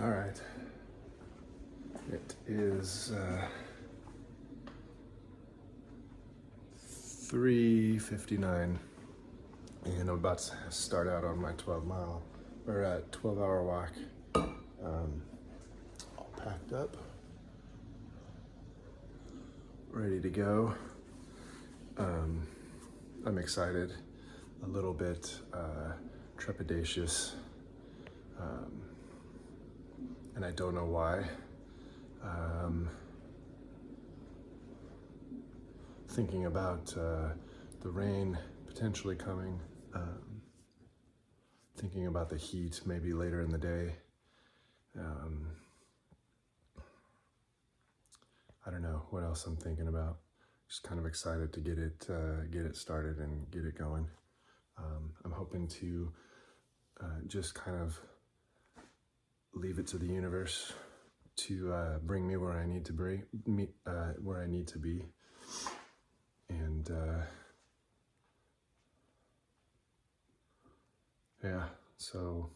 All right. It is 3:59, and I'm about to start out on my 12-hour walk. All packed up, ready to go. I'm excited, a little bit trepidatious, and I don't know why. Thinking about the rain potentially coming, thinking about the heat maybe later in the day. I don't know what else I'm thinking about. Just kind of excited to get it started and get it going. I'm hoping to just kind of leave it to the universe to bring me where I need to where I need to be, and yeah. So,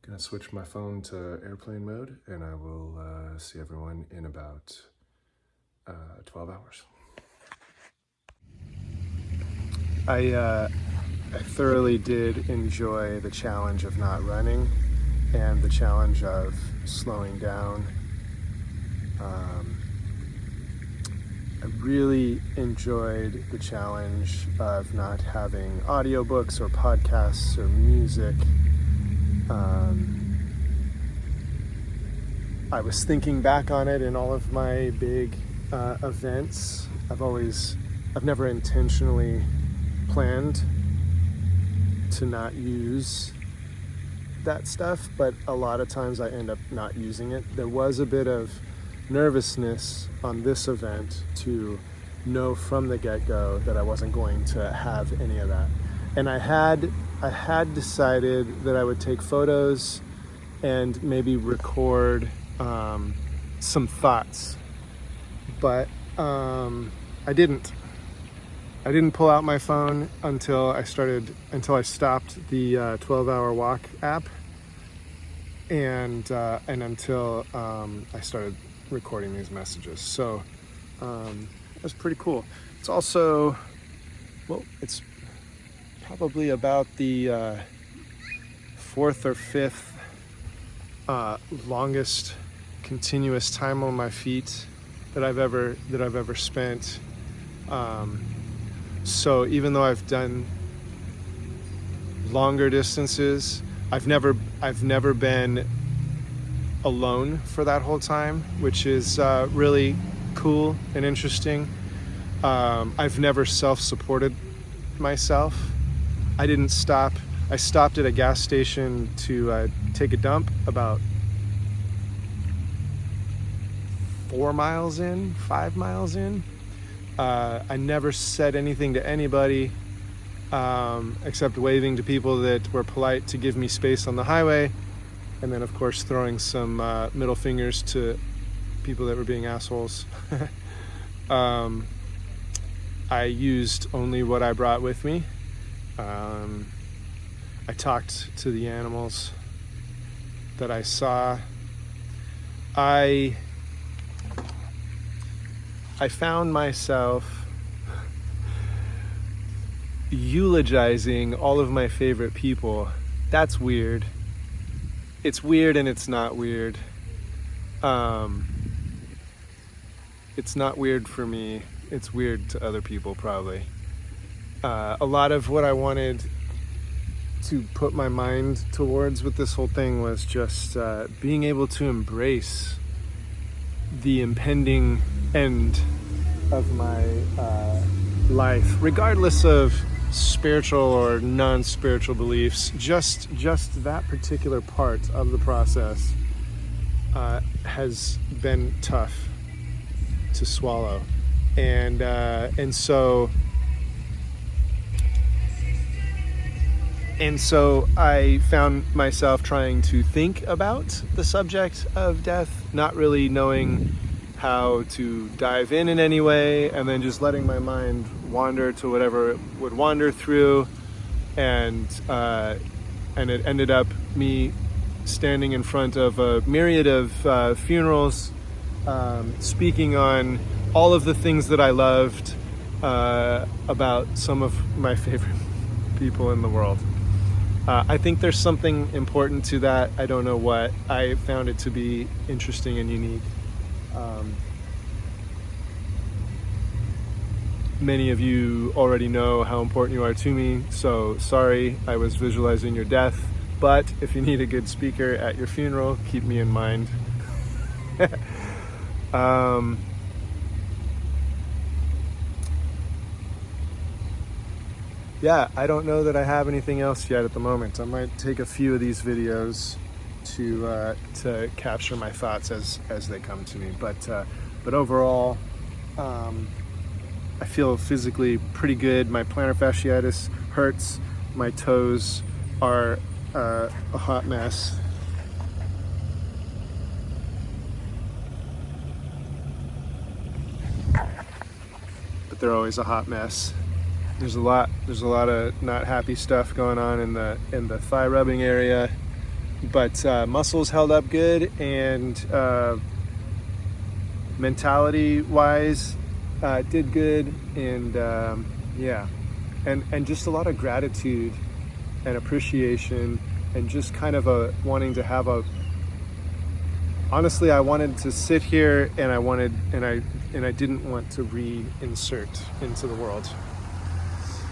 gonna switch my phone to airplane mode, and I will see everyone in about 12 hours. I thoroughly did enjoy the challenge of not running and the challenge of slowing down. I really enjoyed the challenge of not having audiobooks or podcasts or music. I was thinking back on it in all of my big events. I've never intentionally planned to not use that stuff, but a lot of times I end up not using it. There was a bit of nervousness on this event to know from the get-go that I wasn't going to have any of that. And I had decided that I would take photos and maybe record some thoughts, but I didn't pull out my phone until I stopped the 12-hour walk app, and until I started recording these messages. So that's pretty cool. It's also, it's probably about the fourth or fifth longest continuous time on my feet that I've ever spent. So even though I've done longer distances, I've never been alone for that whole time, which is really cool and interesting. I've never self-supported myself. I stopped at a gas station to take a dump about 5 miles in. I never said anything to anybody except waving to people that were polite to give me space on the highway, and then of course throwing some middle fingers to people that were being assholes. I used only what I brought with me. I talked to the animals that I saw. I found myself eulogizing all of my favorite people. That's weird. It's weird and it's not weird. It's not weird for me. It's weird to other people, probably. A lot of what I wanted to put my mind towards with this whole thing was just being able to embrace the impending end of my life, regardless of spiritual or non-spiritual beliefs. Just that particular part of the process has been tough to swallow, and so I found myself trying to think about the subject of death, not really knowing how to dive in any way, and then just letting my mind wander to whatever it would wander through, and it ended up me standing in front of a myriad of funerals, speaking on all of the things that I loved about some of my favorite people in the world. I think there's something important to that. I don't know what. I found it to be interesting and unique. Many of you already know how important you are to me, so sorry I was visualizing your death, but if you need a good speaker at your funeral, keep me in mind. Yeah, I don't know that I have anything else yet at the moment. I might take a few of these videos to capture my thoughts as they come to me, but overall, I feel physically pretty good. My plantar fasciitis hurts. My toes are a hot mess. But they're always a hot mess. There's a lot of not happy stuff going on in the thigh rubbing area, but muscles held up good, and mentality wise did good, and yeah, and just a lot of gratitude and appreciation, and just kind of wanting to have honestly, I wanted to sit here, and I didn't want to reinsert into the world.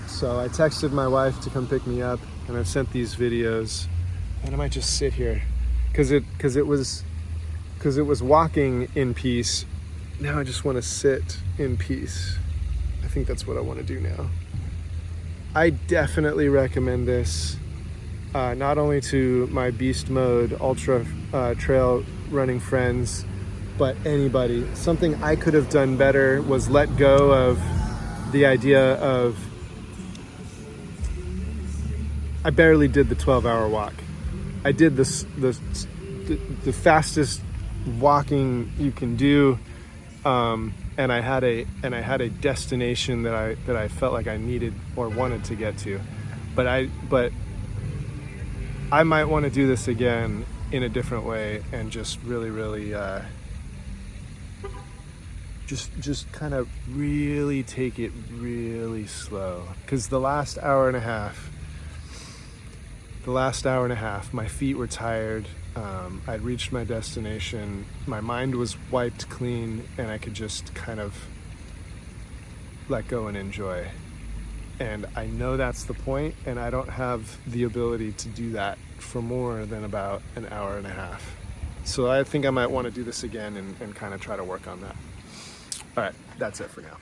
So I texted my wife to come pick me up, and I've sent these videos, and I might just sit here because it was walking in peace. Now I just want to sit in peace. I think that's what I want to do now. I definitely recommend this, not only to my beast mode ultra trail running friends, but anybody. Something I could have done better was let go of the idea of, I barely did the 12-hour walk. I did the fastest walking you can do, and I had a destination that I felt like I needed or wanted to get to, but I might want to do this again in a different way, and just really just kind of really take it really slow, because the last hour and a half, my feet were tired. I'd reached my destination. My mind was wiped clean, and I could just kind of let go and enjoy. And I know that's the point, and I don't have the ability to do that for more than about an hour and a half. So I think I might want to do this again and kind of try to work on that. All right, that's it for now.